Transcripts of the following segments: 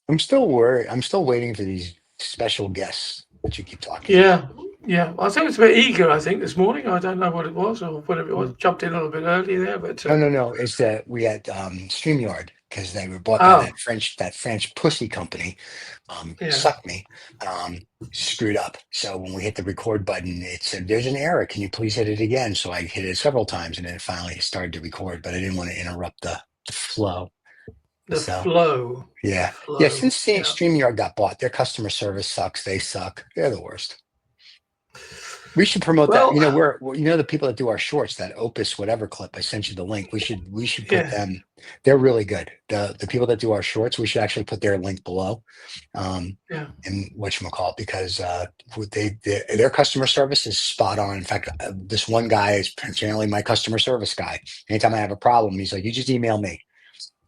I'm still worried. I'm still waiting for these special guests that you keep talking about. Yeah, yeah. I think it's a bit eager. I think this morning. I don't know what it was or whatever it was. Jumped in a little bit early there, but No, no, no. It's that we had Streamyard because they were bought by oh, that French pussy company. yeah, Suck me. Um, Screwed up. So when we hit the record button, it said, "There's an error. Can you please hit it again?" So I hit it several times, and then it finally started to record. But I didn't want to interrupt the flow. the So flow, the yeah, yeah. flow. Since Yeah. Streamyard got bought, their customer service sucks. They suck. They're the worst. We should promote that. Well, The people that do our shorts, that Opus whatever clip. I sent you the link. We should put yeah, them. They're really good. The people that do our shorts, we should actually put their link below. Um, yeah, and whatchamacallit, because their customer service is spot on. In fact, this one guy is generally my customer service guy. Anytime I have a problem, he's like, "You just email me."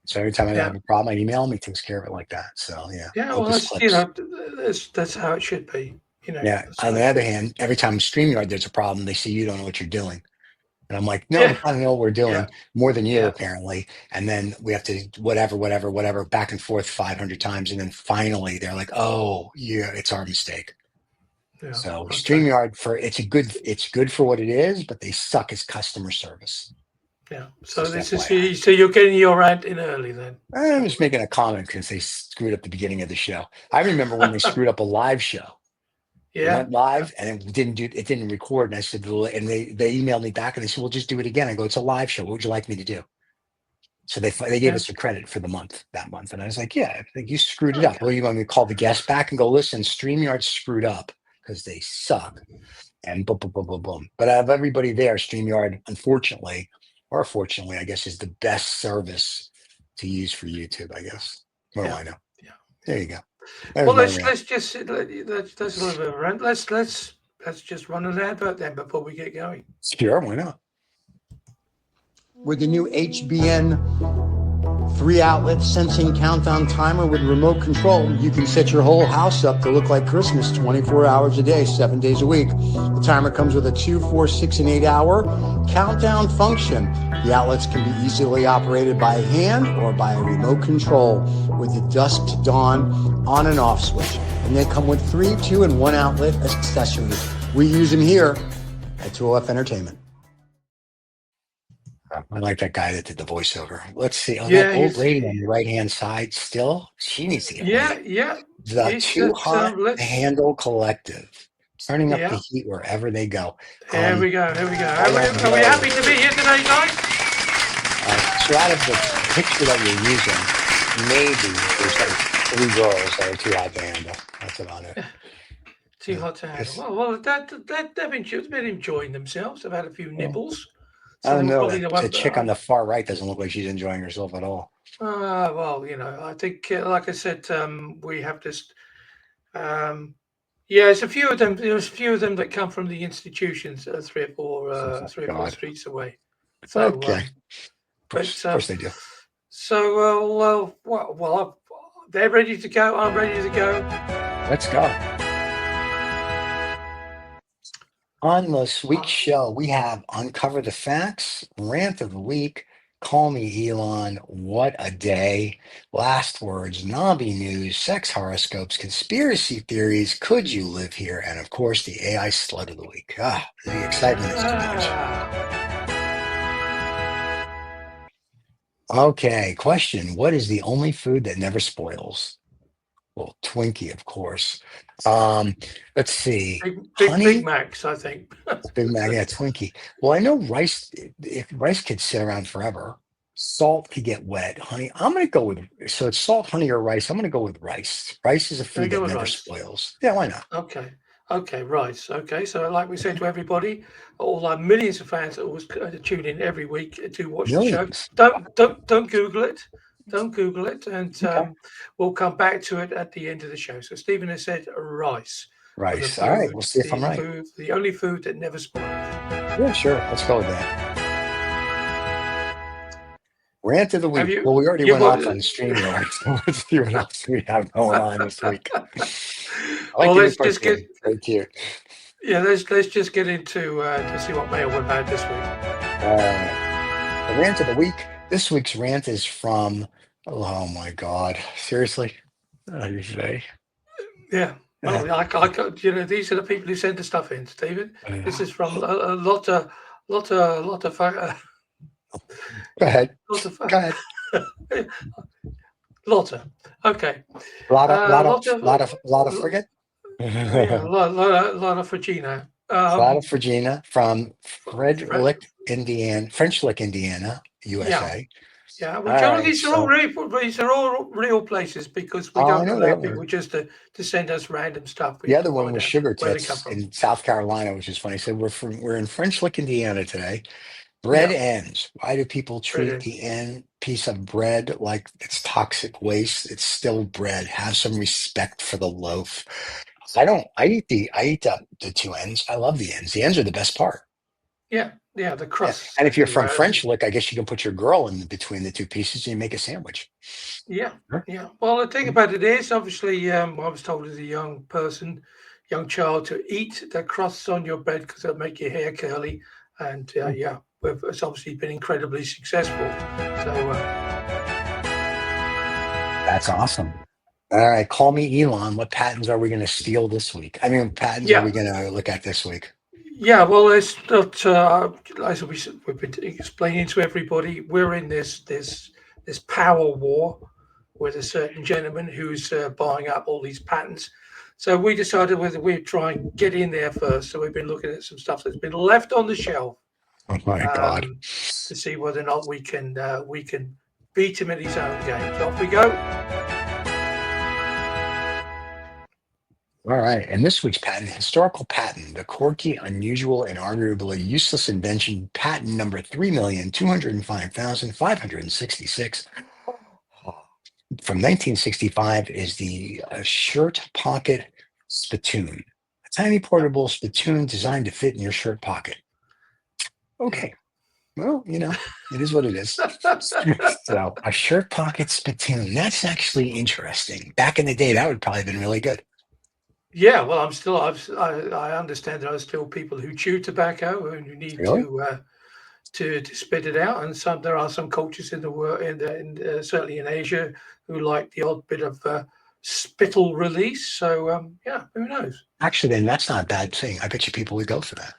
So every time I yeah, have a problem, I email him. He takes care of it like that. So yeah, yeah. Well, Opus that's clips. that's how it should be. Yeah. That's On how the it other should. hand, every time StreamYard there's a problem, they see you don't know what you're doing. And I'm like, no, we Yeah, kind of know what we're yeah, doing more than you, yeah, apparently. And then we have to whatever, back and forth 500 times. And then finally they're like, oh, yeah, it's our mistake. yeah. So Okay. StreamYard it's good for what it is, but they suck as customer service. Yeah. So Just this is FYI. so you're getting your rant in early then. I'm just making a comment because they screwed up the beginning of the show. I remember when they screwed up a live show. It Yeah. went Yeah. live and it didn't record. And I said, and they emailed me back and they said, "Well, just do it again." I go, "It's a live show. What would you like me to do?" So they gave Yeah. us a credit for the month that month, and I was like, "Yeah, I think you screwed it up." Well, Okay. you want me to call the guest back and go, "Listen, Streamyard screwed up because they suck," and boom, boom, boom, boom, boom. But out of everybody there, Streamyard, unfortunately, or fortunately, I guess, is the best service to use for YouTube. I guess. What do Yeah. I know? Yeah. There Yeah. you go. There's Well, my rant. let's just that's a little bit of a rant. Let's just run an advert then before we get going. Sure, why not? With the new HBN 3 outlet sensing countdown timer with remote control, you can set your whole house up to look like Christmas 24 hours a day, 7 days a week. The timer comes with a 2, 4, 6, and 8 hour countdown function. The outlets can be easily operated by hand or by a remote control with the dusk to dawn on and off switch. And they come with 3, 2, and 1 outlet accessories. We use them here at 2LF Entertainment. I like that guy that did the voiceover. Let's see. Oh, that Yeah. old lady on the right hand side still, she needs to get Yeah. laid. Yeah. The It's Too at Hot to let's. Handle Collective, turning up the Yeah. heat wherever they go. Here we go. Here we go. I don't Are we know. happy to be here today, guys? So out of the picture that you're using, maybe there's like 3 girls that are too hot to handle. That's about it. Too hot to handle. It's, Well, they've been enjoying themselves. They've had a few well, nibbles, I so they don't will know. probably That the the one. chick on the far right doesn't look like she's enjoying herself at all. Well, I think, like I said, we have this. Um, yeah, there's a few of them. There's a few of them that come from the institutions, Oh, three or four God. streets away. So, Okay. but Of course they do. they're ready to go. I'm ready to go. Let's go. On this week's Uh, show, we have Uncover the Facts, Rant of the Week, Call Me Elon, What a Day, Last Words, Nobby News, Sex Horoscopes, Conspiracy Theories, Could You Live Here, and of course, the AI Slut of the Week. The excitement is too much. Okay, question. What is the only food that never spoils? Well, Twinkie, of course. Um, let's see. Big Honey? Macs, I think. Big Mac, yeah, Twinkie. Well, I know rice. If rice could sit around forever, salt could get wet. Honey, I'm gonna go with so it's salt, honey, or rice. I'm gonna go with rice. Rice is a There you food go that with never rice. spoils. Yeah, why not? Okay. Okay, right. Okay, so like we said to everybody, all our millions of fans that always tune in every week to watch the show. Millions. Don't Google it. Don't Google it, and Okay. we'll come back to it at the end of the show. So Stephen has said rice for Rice. All right. We'll see if I'm right. the only food that never spoils. Yeah, sure. Let's go with that. Rant of the Have week. you? Well, we already You went got? off on StreamYard, so let's see what else we have going on this week. I like Well, the new let's just get. cartoon. Very cute. Yeah, let's just get into to see what mail we've had this week. The rant of the week. This week's rant is from, oh my God, seriously? You say. Yeah. Well, these are the people who send the stuff in, Stephen. This is from a lot of, lot of, Go ahead. lot of, Go ahead. Lotta. Okay. Lot of frigate. Yeah, lot of Regina. Lot of Regina from Frederick, Indiana, French Lick, Indiana, Yeah, USA. yeah. All Well, John, right. these are all real places because we Oh, I don't know they allow are. people just to send us random stuff. We The have to other one find was out Sugar where they come Tits from. in South Carolina, which is funny. So we're in French Lick, Indiana today. Bread Yeah, ends. Why do people treat brilliant. the end piece of bread like it's toxic waste? It's still bread. Have some respect for the loaf. I don't. I eat the two ends. I love the ends. The ends are the best part. Yeah, yeah. The Yeah. crusts And if that you're you from French Lick, I guess you can put your girl in between the two pieces and you make a sandwich. Yeah, Sure. yeah. Well, the thing about it is, obviously, I was told as a young person, young child, to eat the crusts on your bread because it'll make your hair curly. And yeah, it's obviously been incredibly successful. So That's awesome. All right, call me Elon. What patents are we going to steal this week? I mean, patents are yeah, we going to look at this week? yeah. Well, it's not as we've been explaining to everybody. We're in this power war with a certain gentleman who's buying up all these patents. So we decided whether we'd try and get in there first. So we've been looking at some stuff that's been left on the shelf Oh my God. to see whether or not we can beat him at his own game. So off we go. All right. And this week's patent, historical patent, the quirky, unusual, and arguably useless invention, patent number 3,205,566 from 1965 is the shirt pocket spittoon, a tiny portable spittoon designed to fit in your shirt pocket. Okay. Well, it is what it is. So a shirt pocket spittoon, that's actually interesting. Back in the day, that would probably have been really good. Yeah, well, I understand there are still people who chew tobacco and you need Really? to spit it out, and there are some cultures in the world, certainly in Asia, who like the odd bit of spittle release. So yeah, who knows? Actually, then that's not a bad thing. I bet you people would go for that.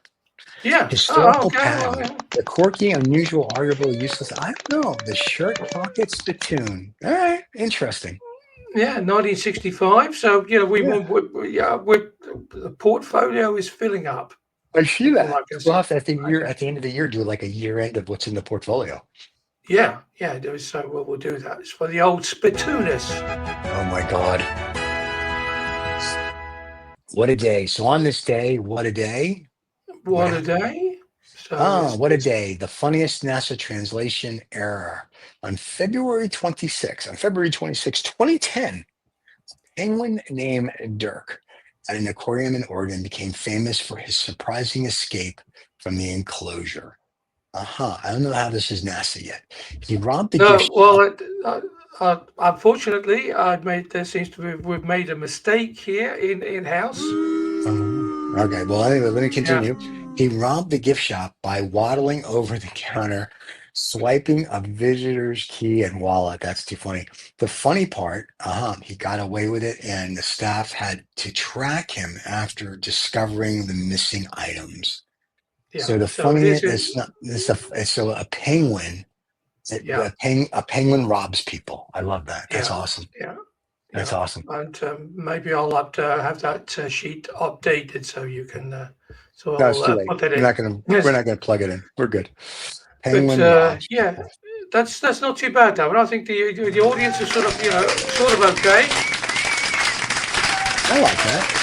Yeah. Oh, Historical okay. Well, patent, yeah. the quirky, unusual, arguably useless. I don't know. The shirt pocket spittoon. All right, interesting. Yeah, 1965. So we Yeah, want, the portfolio is filling up. I see That's all that. I can We'll say. have to at the end of the year do like a year end of what's in the portfolio. Yeah, yeah. There is so we'll do that. It's for the old spittooners. Oh my God. What a day. So on this day, what a day. What What a happened? day! So Oh, what a day. The funniest NASA translation error. On February 26, 2010, penguin named Dirk at an aquarium in Oregon became famous for his surprising escape from the enclosure. I don't know how this is NASA yet. He robbed the no. gift shop. Well, unfortunately, there seems to be we've made a mistake here in house. Okay, well, anyway, let me Yeah, continue. He robbed the gift shop by waddling over the counter, swiping a visitor's key and wallet. That's too funny. The funny part, he got away with it, and the staff had to track him after discovering the missing items. yeah. So the So funny this it's is not this a so a penguin yeah, a penguin robs people. I love that. That's yeah, awesome. yeah, That's yeah. awesome. And maybe I'll have that sheet updated so you can. So No, it's I'll too late. put that We're in. not gonna we're Yes, not gonna plug it in. We're good. but Penguin robs yeah, people. that's not too bad, though. And I think the audience is sort of okay. I like that.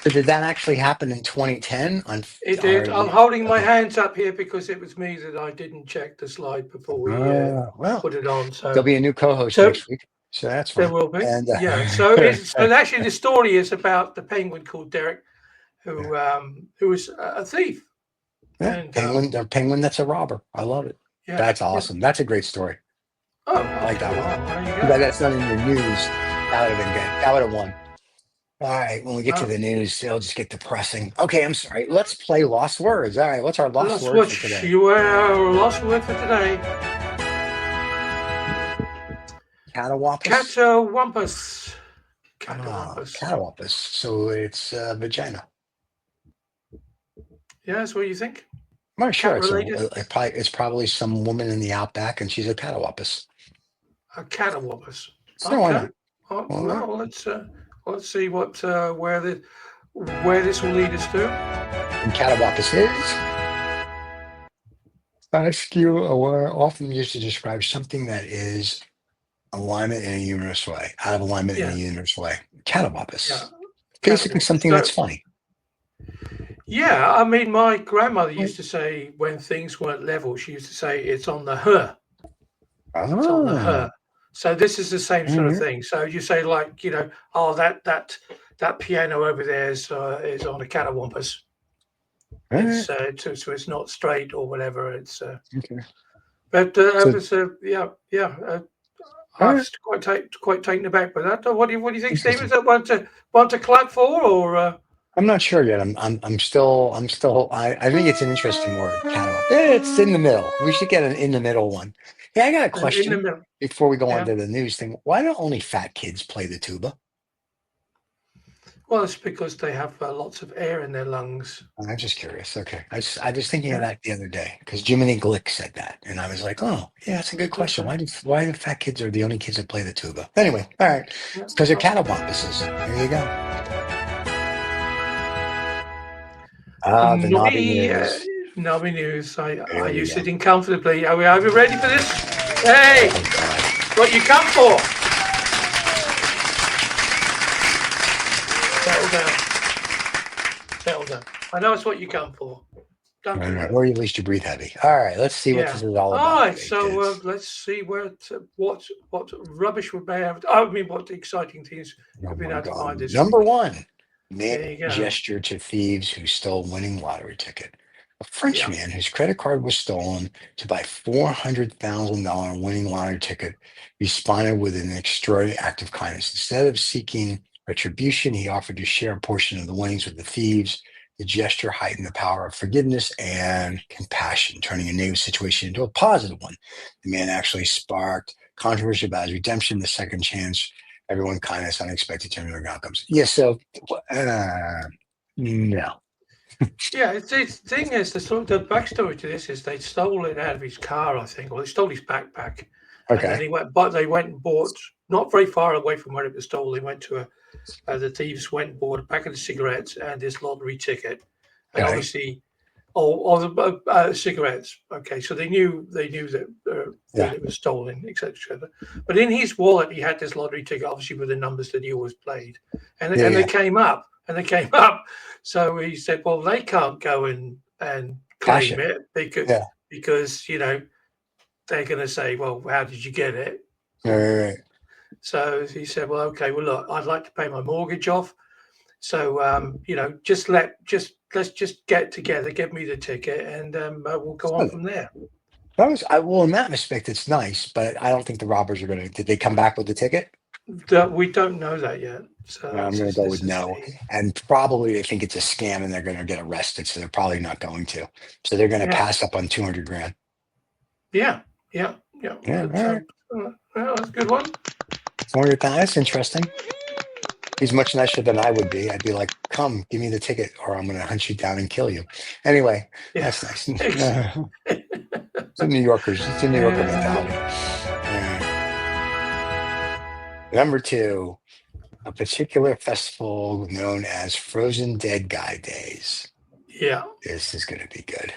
So did that actually happen in 2010? It did. Or I'm holding my hands up here because it was me that I didn't check the slide before we well, put it on. there'll So, be a new co-host so next week, so that's there fine. will be. And Yeah. So actually, the story is about the penguin called Derek, who was a thief. yeah, And a penguin that's a robber. I love it. yeah, That's yeah. awesome. That's a great story. Oh, I like that one. well, there you But go. that's not in your news. That would have been good. That would have won. All right, when we get to the news, it'll just get depressing. Okay, I'm sorry. Let's play Lost Words. All right, what's our lost Let's word for watch today? your lost word for today. Catawampus? Catawampus. Catawampus. Catawampus. So it's vagina. Yeah, that's what you think? I'm not sure. Cat-related? It's probably some woman in the outback, and she's a catawampus. A catawampus. So why not? Well, let's see what where this will lead us to. And catawampus is askew or often used to describe something that is alignment in a humorous way, out of alignment in a humorous way. Catawampus. Yeah. Basically something that's funny. Yeah, I mean, my grandmother used to say when things weren't level, she used to say it's on the her. It's on the her. So this is the same sort of thing. So you say like, you know, oh, that piano over there is on a catawampus. So it's not straight or whatever. It's okay. But I was quite taken aback by that. What do you think, Steve? Is that one to clap for, or? I'm not sure yet. I'm still. I think it's an interesting word. It's in the middle. We should get an in the middle one. Yeah, I got a question before we go on to the news thing. Why don't only fat kids play the tuba? Well, it's because they have lots of air in their lungs. I'm just curious. Okay, I was thinking of that the other day because Jiminy Glick said that, and I was like, oh, yeah, that's a good question. Why do fat kids are the only kids that play the tuba? Anyway, all right, because they're catawampuses. There you go. The Nobby news. Are you sitting comfortably? Are we ready for this? Hey, what you come for? Settle down. I know it's what you come for. Right. Or at least you breathe heavy. All right, let's see what this is all about. All right, so let's see what rubbish we may have. I mean, what exciting things we've been able to find this Number week. one. Man gesture to thieves who stole winning lottery ticket. A French man whose credit card was stolen to buy $400,000 winning lottery ticket responded with an extraordinary act of kindness. Instead of seeking retribution, he offered to share a portion of the winnings with the thieves. The gesture heightened the power of forgiveness and compassion, turning a negative situation into a positive one. The man actually sparked controversy about his redemption, the second chance, everyone kindness, unexpected turn of outcomes. Yeah, so no. Yeah, the thing is, the backstory to this is they stole it out of his car, I think, or they stole his backpack. Okay. And they went and bought, not very far away from where it was stolen. They went to the thieves went and bought a packet of cigarettes and this lottery ticket, and obviously, all the cigarettes. Okay, so they knew that it was stolen, etc. But in his wallet, he had this lottery ticket, obviously with the numbers that he always played, and they came up. So he said, well, they can't go and claim it because you know they're going to say, well, how did you get it? Right. So he said, well, okay, well, look, I'd like to pay my mortgage off. So, you know, let's just get together, get me the ticket, and we'll go on from there. Well, in that respect, it's nice, but I don't think the robbers are going to. Did they come back with the ticket? We don't know that yet. So I'm going to go with no. And probably they think it's a scam and they're going to get arrested. So they're probably not going to. So they're going to pass up on $200,000. Yeah. All right. That's a good one. That's interesting. He's much nicer than I would be. I'd be like, come, give me the ticket or I'm going to hunt you down and kill you. Anyway, that's nice. It's a New Yorker mentality. Number two, a particular festival known as Frozen Dead Guy Days. Yeah. This is going to be good.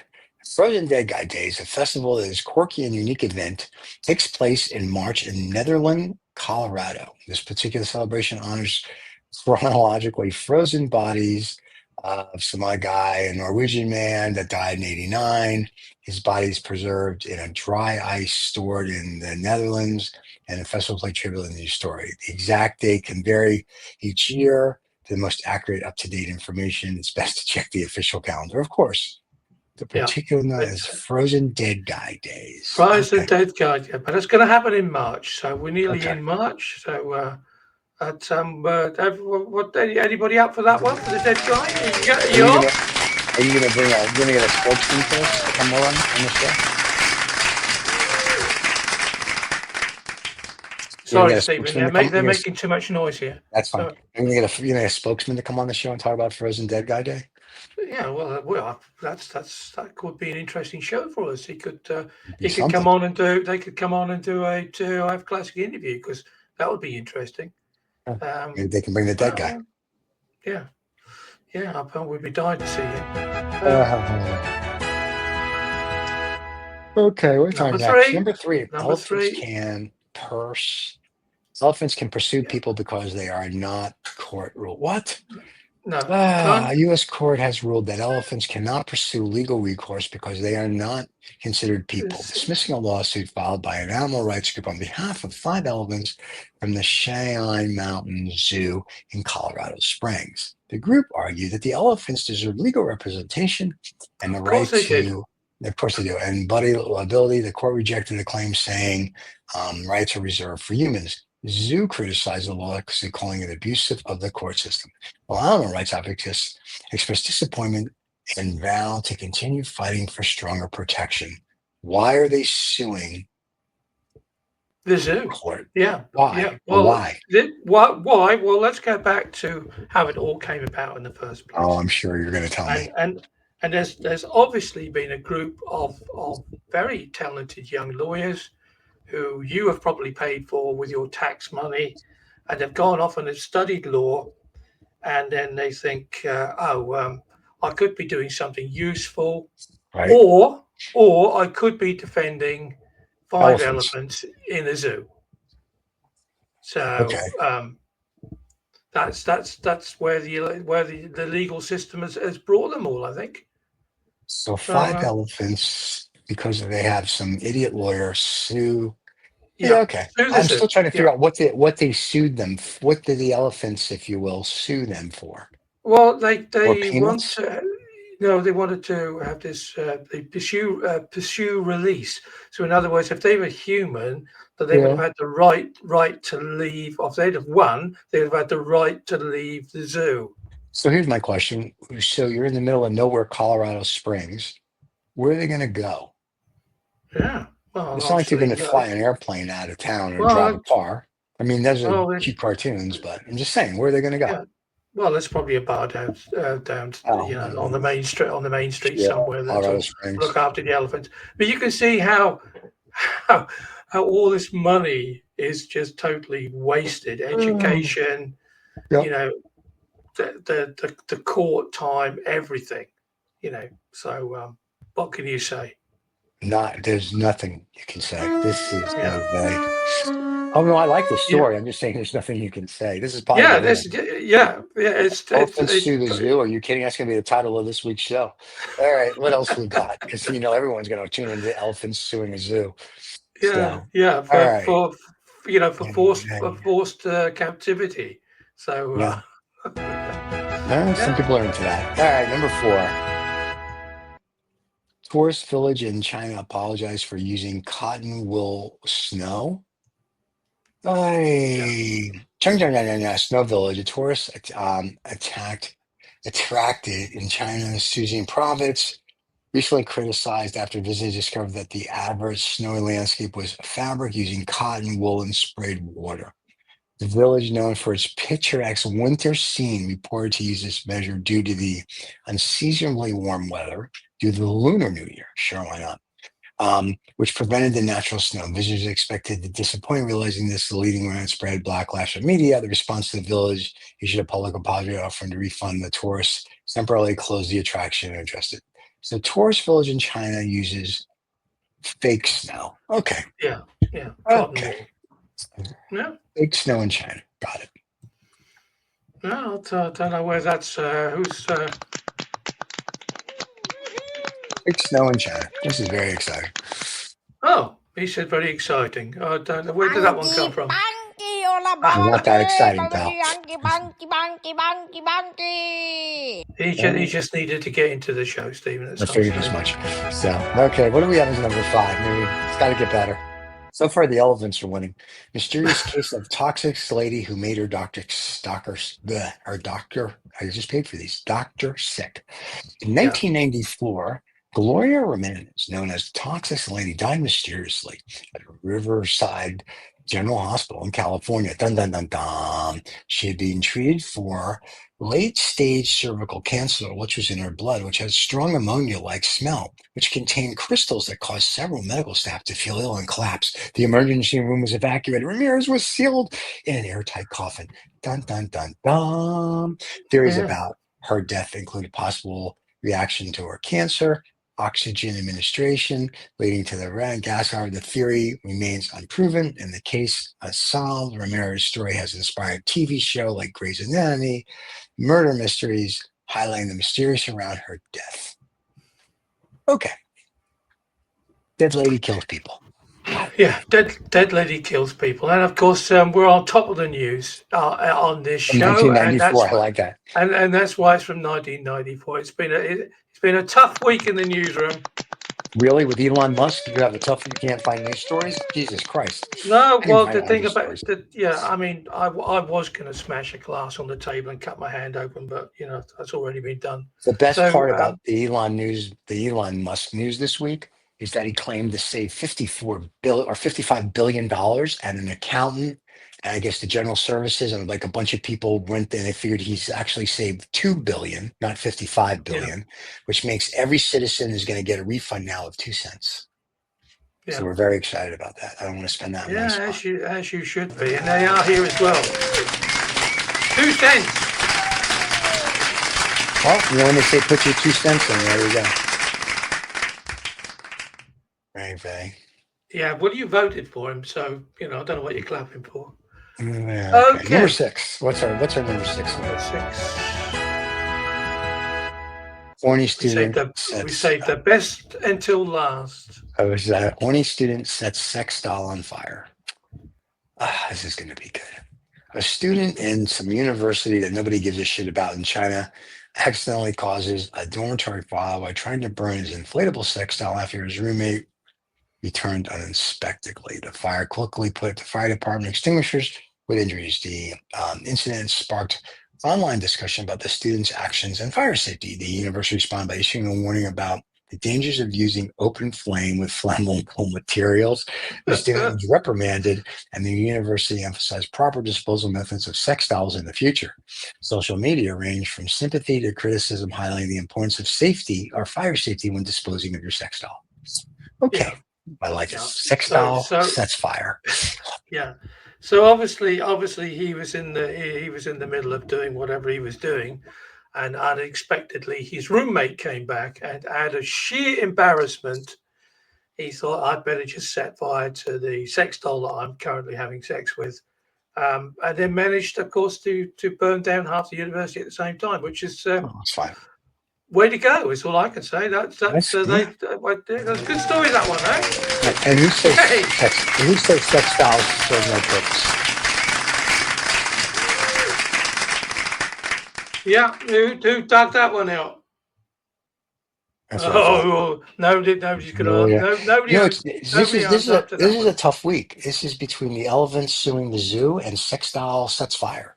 Frozen Dead Guy Days, a festival that is quirky and unique event, takes place in March in Netherland, Colorado. This particular celebration honors chronologically frozen bodies of some guy, a Norwegian man that died in 1989. His body is preserved in a dry ice stored in the Netherlands, and the festival play tribute in the story. The exact date can vary each year. For the most accurate, up-to-date information, it's best to check the official calendar, of course. The particular known as Frozen Dead Guy Days. Frozen Dead Guy, but it's going to happen in March, so we're nearly in March. So, anybody up for that one for the Dead Guy? Are you going to get a spokesman for us to come on the show? You're gonna Sorry, get a Stephen. spokesman to come. They're making too much noise here. That's fine. So, You're gonna get a spokesman to come on the show and talk about Frozen Dead Guy Day. yeah, well, that could be an interesting show for us. Be He could come something. on and do. They could come on and do a to have classic interview because that would be interesting. Maybe they can bring the dead guy. Yeah, I bet we'd be dying to see him. Okay, what's our Number next? three. Number 3. Number three. Elephants can pursue people because they are not court ruled. What? No, A U.S. court has ruled that elephants cannot pursue legal recourse because they are not considered people, dismissing a lawsuit filed by an animal rights group on behalf of 5 elephants from the Shan Mountain Zoo in Colorado Springs. The group argued that the elephants deserve legal representation and the right to. Of course they do. And buddy liability, the court rejected the claim, saying rights are reserved for humans. Zoo criticized the lawsuit, calling it abusive of the court system. While animal rights advocates expressed disappointment and vow to continue fighting for stronger protection. Why are they suing the zoo? Court? Yeah. Why? Yeah. Well, why? Why? Well, let's go back to how it all came about in the first place. Oh, I'm sure you're going to tell me. And there's obviously been a group of very talented young lawyers who you have probably paid for with your tax money, and have gone off and have studied law, and then they think, I could be doing something useful, right. or I could be defending 5 elephants in a zoo. So that's where the legal system has brought them all, I think. So 5 elephants because they have some idiot lawyer sue. Yeah, okay. I'm still trying to figure out what they sued them. What did the elephants, if you will, sue them for? Well, they wanted to have this they pursue release. So in other words, if they were human, that they would have had the right to leave. If they'd have won, they'd have had the right to leave the zoo. So here's my question. So you're in the middle of nowhere, Colorado Springs. Where are they going to go? Yeah. Well, it's not like you're going to fly an airplane out of town or drive a car. I mean, those are cute cartoons, but I'm just saying, where are they going to go? Yeah. Well, there's probably a bar down on the main street somewhere that look after the elephants. But you can see how all this money is just totally wasted. Education, the court time, everything, So what can you say? There's nothing you can say. This is Oh no, I like the story. I'm just saying, there's nothing you can say. This is positive. It's Elephants sue the zoo. Are you kidding? That's going to be the title of this week's show. All right, what else we got? Because everyone's going to tune into elephants suing a zoo. For forced captivity. So some people are into that. All right, number 4. Tourist village in China apologized for using cotton wool snow. Snow village. A tourist attracted in China's Fujian province recently criticized after visitors discovered that the adverse snowy landscape was fabric using cotton wool and sprayed water. The village, known for its picturesque winter scene, reported to use this measure due to the unseasonably warm weather due to the Lunar New Year. Sure, why not? Which prevented the natural snow. Visitors expected the disappointment, realizing this, the leading rant spread backlash of media. The response to the village issued a public apology offering to refund the tourists, temporarily closed the attraction, and addressed it. So, tourist village in China uses fake snow. Okay. Yeah. Okay. Yeah. Fake snow in China. Got it. No, I don't know where that's who's. Fake snow in China. This is very exciting. Oh, he said very exciting. I don't know. Where did that one come from? Not that exciting, pal. He just needed to get into the show, Stephen. I figured as much. So, okay, what do we have as number 5? Maybe it's got to get better. So far, the elephants are winning. Mysterious case of toxic lady who made her doctor sick. I just paid for these. Doctor sick. In 1994, Gloria Ramirez, known as Toxic Lady, died mysteriously at a riverside General Hospital in California. Dun, dun, dun, dun. She had been treated for late-stage cervical cancer, which was in her blood, which has strong ammonia-like smell, which contained crystals that caused several medical staff to feel ill and collapse. The emergency room was evacuated. Ramirez was sealed in an airtight coffin. Dun, dun, dun, dun. Theories Yeah. about her death include possible reaction to her cancer, oxygen administration, leading to the red gas. However, the theory remains unproven and the case unsolved. Ramirez's story has inspired TV show like Grey's Anatomy, murder mysteries, highlighting the mysterious around her death. Okay. Dead lady kills people. Yeah, dead lady kills people, and of course we're on top of the news on this From show, and 1994, I like that. and that's why it's from 1994. It's been a tough week in the newsroom. Really, with Elon Musk, you have a tough. You can't find news stories. Jesus Christ! No, I can well, find the all thing these about stories. yeah, I mean, I was going to smash a glass on the table and cut my hand open, but that's already been done. The best So, part about the Elon Musk news this week is that he claimed to save $55 billion, and an accountant, and I guess the general services, and like a bunch of people went and they figured he's actually saved $2 billion, not $55 billion, which makes every citizen is going to get a refund now of 2 cents. Yeah. So we're very excited about that. I don't want to spend that money. As you should be, and they are here as well. 2 cents. Well, when they say put your 2 cents in, there we go. Very. Yeah, well, you voted for him, so I don't know what you're clapping for. Yeah, okay. Number 6. What's our number 6? Number 6. Horny student. We saved the best until last. A horny student sets sex doll on fire. This is going to be good. A student in some university that nobody gives a shit about in China accidentally causes a dormitory fire by trying to burn his inflatable sex doll after his roommate returned uninspectedly. The fire quickly put the fire department extinguishers with injuries. The incident sparked online discussion about the student's actions and fire safety. The university responded by issuing a warning about the dangers of using open flame with flammable materials. The student was reprimanded, and the university emphasized proper disposal methods of sex dolls in the future. Social media ranged from sympathy to criticism, highlighting the importance of safety or fire safety when disposing of your sex doll. Okay. Yeah. I like it. Sex doll sets fire. Yeah. So obviously he was in the middle of doing whatever he was doing, and unexpectedly his roommate came back, and out of sheer embarrassment, he thought, I'd better just set fire to the sex doll that I'm currently having sex with, and then managed, of course, to burn down half the university at the same time, which is that's fine. Way to go! Is all I can say. That's a good story, that one, eh? And who says sex dolls serve no purpose? Yeah, who dug that one out? Nobody's gonna. Nobody. This is a tough week. This is between the elephants suing the zoo and sex doll sets fire.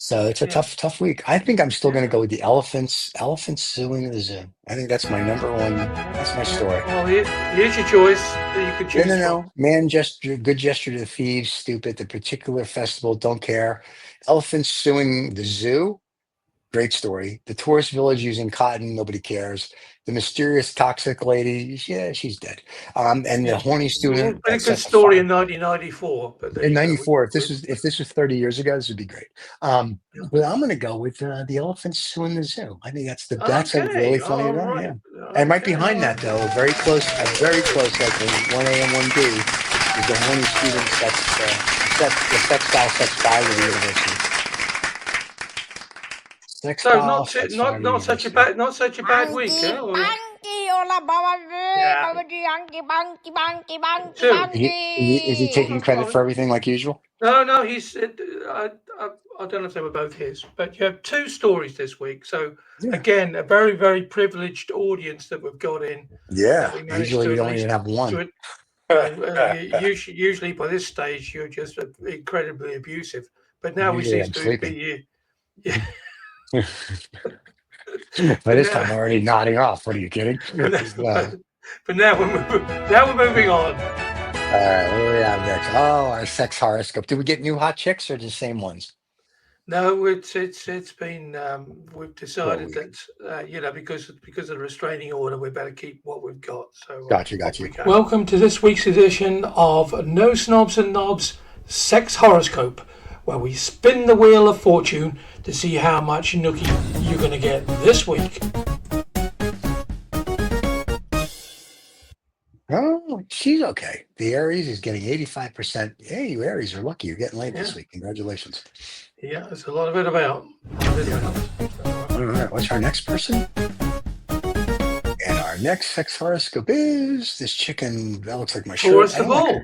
So it's a tough week. I think I'm still going to go with the elephants suing the zoo. I think that's my number one. That's my story. Well, here's your choice. You could choose. No. Man gesture, good gesture to the thieves. Stupid. The particular festival, don't care. Elephants suing the zoo. Great story. The tourist village using cotton. Nobody cares. The mysterious toxic lady. Yeah, she's dead. And the horny student. Well, a good story in 1994. But in 94, if this was 30 years ago, this would be great. But I'm going to go with the elephants suing the zoo. I think that's a really funny one. Right. Yeah. And right behind that, though, very close, like in 1A and 1B, is the horny student the sex doll sets fire to the university. Not such a bad week, huh? Is he taking credit for everything like usual? No. He's. I don't know if they were both his, but you have 2 stories this week. So again, a very, very privileged audience that we've got in. Yeah. Usually we only have one. Usually by this stage you're just incredibly abusive, but now we seem to be. Yeah. By this time, I'm already nodding off. What are you kidding? But now we're moving on. All right, what do we have next? Oh, our sex horoscope. Did we get new hot chicks or the same ones? No, it's been we've Well, decided that because of the restraining order, we better keep what we've got. So got you. off we go. Welcome to this week's edition of No Snobs and Knobs Sex Horoscope, where we spin the wheel of fortune to see how much nookie you're going to get this week. Oh, she's okay. The Aries is getting 85%. Hey, you Aries are lucky. You're getting laid this week. Congratulations. Yeah, there's a lot of it about. All right, what's our next person? And our next sex horoscope is this chicken. That looks like my shirt. Taurus the Bull.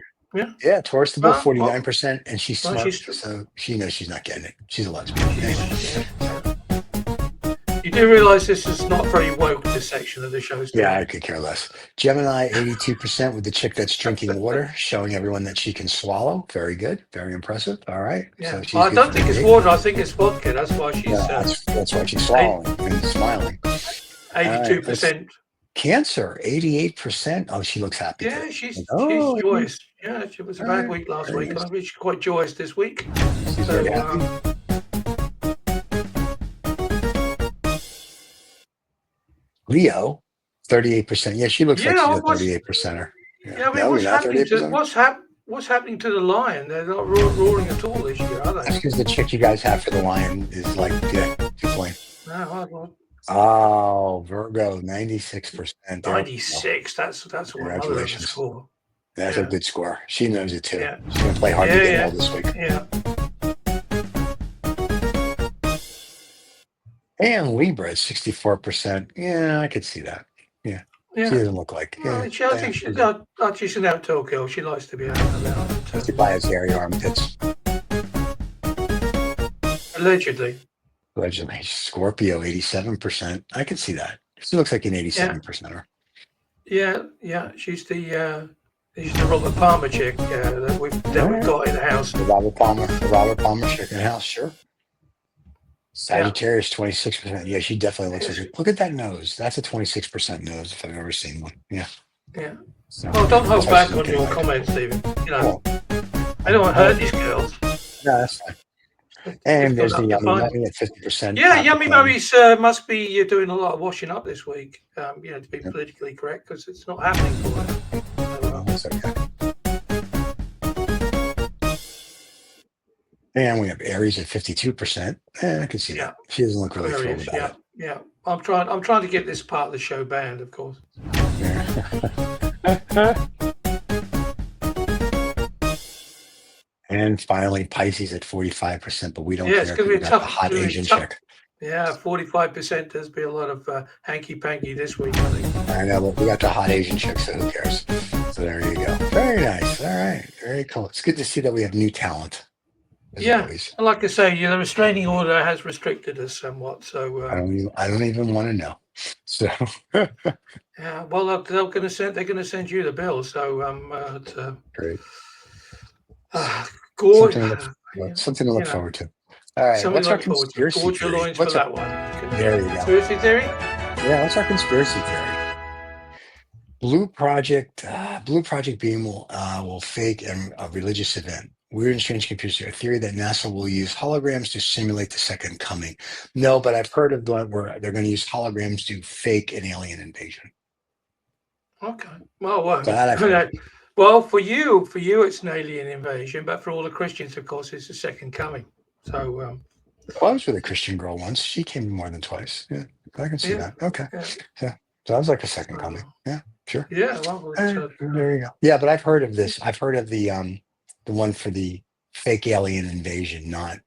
Yeah, Taurus the Bull, 49%. And she's smart, so she knows she's not getting it. She's a lesbian. You do realize this is not very woke, this section of the show. Yeah, I could care less. Gemini, 82% with the chick that's drinking water, showing everyone that she can swallow. Very good. Very impressive. All right. Yeah. So I don't think it's water. I think it's vodka. That's why she's... that's why she's swallowing and smiling. 82%. Cancer, 88%. Oh, she looks happy. Yeah, she's joyous. Yeah, it was a bad week last week. I think she's quite joyous this week. She's very happy. Leo, 38%. Yeah, she looks like she's a 38%er. Yeah, I mean, what's happening to the lion? They're not roaring at all this year, are they? That's because the chick you guys have for the lion is like, too plain. No, oh, Virgo, 96%. 96. That's congratulations. Score. That's a good score. She knows it too. Yeah. She's gonna play hard to get all this week. Yeah. And Libra is 64%. Yeah, I could see that. Yeah. She doesn't look like. I think she's an outdoor girl. She likes to be out and about. She buys hairy armpits. Allegedly. Scorpio, 87%. I can see that. She looks like an 87%er. Yeah. She's the Robert Palmer chick that we've got in the house. The Robert Palmer chick in the house, sure. Sagittarius, 26%. Yeah, she definitely looks like it. Look at that nose. That's a 26% nose if I've ever seen one. Yeah. Yeah. So, well, don't hold back on your comments, Stephen. I don't want to hurt these girls. No, that's fine. And there's the Yummy Mummy at 50%. Yeah, Yummy Mummies must be doing a lot of washing up this week, to be politically correct, because it's not happening for her. That's okay. And we have Aries at 52%. I can see that. She doesn't look really thrilled about it. Yeah. I'm trying to get this part of the show banned, of course. And finally, Pisces at 45%, but we don't care. It's going to be a tough hot Asian chick. Yeah, 45%. There's been a lot of hanky-panky this week, I think. I know, but we got the hot Asian chick, so who cares? So there you go. Very nice. All right. Very cool. It's good to see that we have new talent. Always. Like I say, the restraining order has restricted us somewhat. So I don't even want to know. So yeah, well, they're going to send you the bill. So great. Something to look forward to. All right, what's our conspiracy theory? For that one. There you go. Conspiracy theory? Yeah, what's our conspiracy theory? Blue Project Beam will fake a religious event. Weird and strange conspiracy theory that NASA will use holograms to simulate the second coming. No, but I've heard of one where they're going to use holograms to fake an alien invasion. Okay. Well, for you, it's an alien invasion, but for all the Christians, of course, it's the second coming. So, I was with a Christian girl once. She came more than twice. Yeah, I can see that. Okay. Yeah. So that was like a second coming. Yeah, sure. Yeah. Well, there you go. Yeah, but I've heard of this. I've heard of the one for the fake alien invasion, not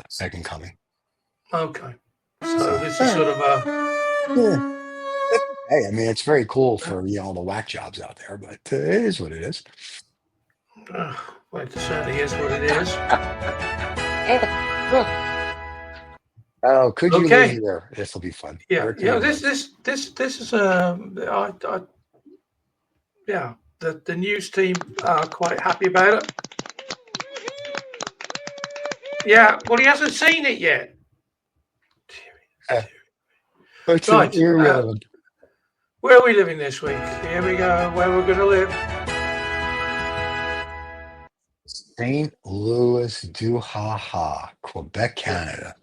second coming. Okay. So this is sort of a... Hey, I mean, it's very cool for, all the whack jobs out there, but it is what it is. Well, it certainly is what it is. Oh, could you live here? This will be fun. Yeah. This is the news team are quite happy about it. Yeah, well, he hasn't seen it yet. Right. Where are we living this week? Here we go, where we're going to live. St. Louis du Ha, Quebec, Yeah. Canada.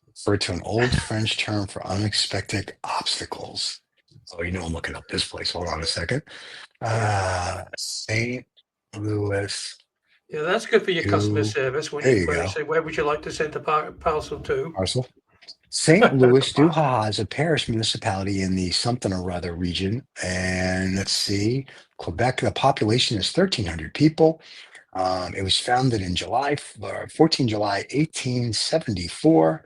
Referred to an old French term for unexpected obstacles. Oh, I'm looking up this place. Hold on a second. St. Louis. Yeah, that's good for your customer Du. service when There you you go. say, where would you like to send a parcel to? Parcel. St. Louis du Ha is a parish municipality in the something or other region. And let's see, Quebec, the population is 1,300 people. It was founded in 14 July 1874.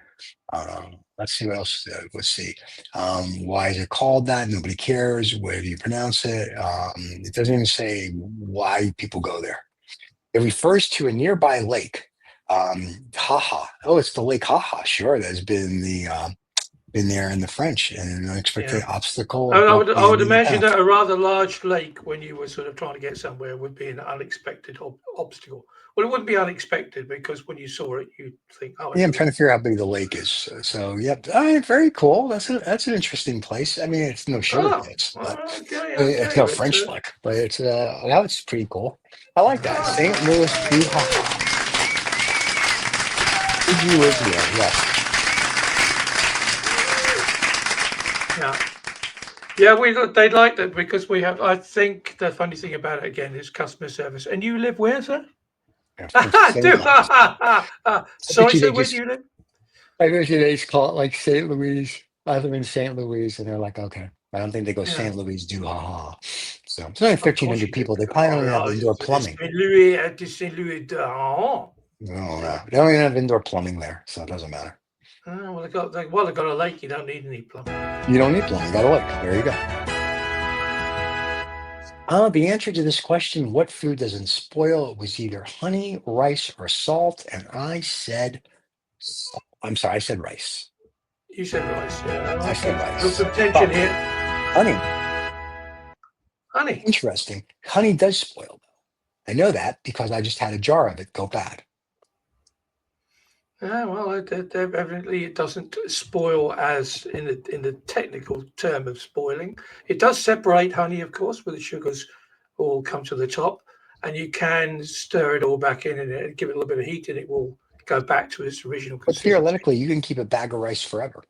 Let's see what else. Let's see. Why is it called that? Nobody cares. Where do you pronounce it? It doesn't even say why people go there. It refers to a nearby lake. Haha. Oh, it's the Lake Haha. Sure, there's been there in the French, and an unexpected Yeah. obstacle I abruptly would ended the imagine path. that a rather large lake, when you were sort of trying to get somewhere, would be an unexpected obstacle. Well, it wouldn't be unexpected because when you saw it, you'd think, "Oh, Yeah, it's I'm a trying lake." to figure out how big the lake is. So yep. All right, very cool. That's an interesting place. I mean, it's no sugar Oh, pits, but okay, it's okay. no It's, French lick. But it's now it's pretty cool. I like that. St. Louis, Haha. Did you live here? Yes. yeah. They'd like that because we have. I think the funny thing about it again is customer service. And you live where, sir? Yeah, from St. Louis. I bet Sorry, you sir. they Where do just. you live? I bet you they just call it like St. Louis. I live in St. Louis, and they're like, okay. I don't think they go Yeah. St. Louis do haha. So it's only Of course 1,300 you do. people. They probably don't even have indoor plumbing. Saint Louis at Saint Louis. Oh. No, no, they don't even have indoor plumbing there, so it doesn't matter. Well, they've got a lake. You don't need any plumbing. You don't need plumbing. You got a lake. There you go. The answer to this question, what food doesn't spoil? It was either honey, rice, or salt, and I said salt. I'm sorry, I said rice. You said rice. I said Okay. There's rice. some tension But here. honey, Honey. interesting. Honey does spoil, though. I know that because I just had a jar of it go bad. Yeah, well, evidently it doesn't spoil as in the technical term of spoiling. It does separate honey, of course, where the sugars all come to the top, and you can stir it all back in and give it a little bit of heat, and it will go back to its original But consistency. theoretically, you can keep a bag of rice forever.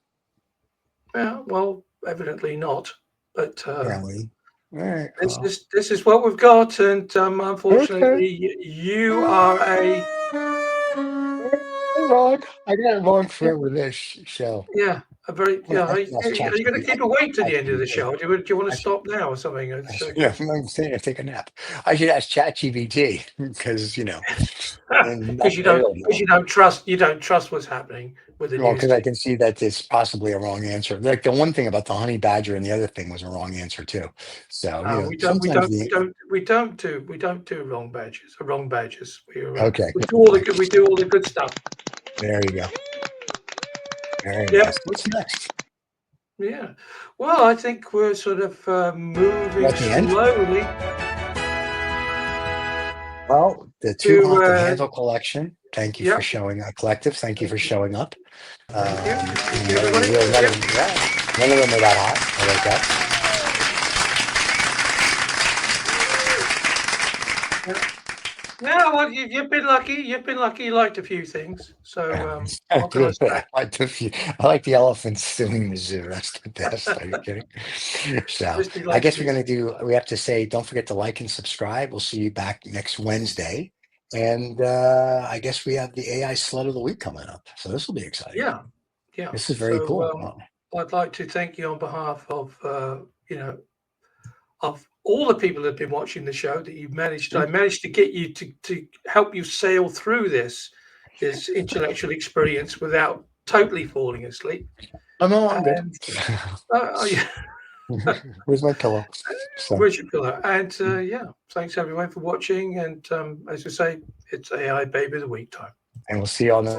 Yeah, well, evidently not. But Apparently. All right. Well. this is what we've got, and unfortunately, you are a Wrong. I got it wrong for this show. very Are you That's going to keep awake to the end of the ChatGPT. show? Do you want to stop now or something? Yeah, I'm saying I take a nap. I should ask ChatGPT because Because you don't trust what's happening with the news. because I can see that it's possibly a wrong answer. Like the one thing about the honey badger and the other thing was a wrong answer too. So We sometimes don't do wrong badges. Wrong badges. Okay. We do all the good. We do all the good stuff. There you go. Very Yeah. nice. What's next? Yeah. Well, I think we're sort of moving At the end? slowly. Well, the Too Hot to Handle collection. Thank you for Yep. showing up, collective. Thank you for showing up. Thank you. None of them are that hot. I like that. Yeah, well, you've been lucky. You've been lucky. You liked a few things. So what can I say? I like the elephants suing the zoo. That's the best. Are you kidding? So I guess we have to say, don't forget to like and subscribe. We'll see you back next Wednesday. And I guess we have the AI Slut of the Week coming up. So this will be exciting. Yeah. This is very cool. I'd like to thank you on behalf of of all the people that have been watching the show that I managed to get you to help you sail through this intellectual experience without totally falling asleep. I'm good. Where's my pillow? Where's your pillow? And thanks everyone for watching. And as I say, it's AI Baby of the Week time. And we'll see you on the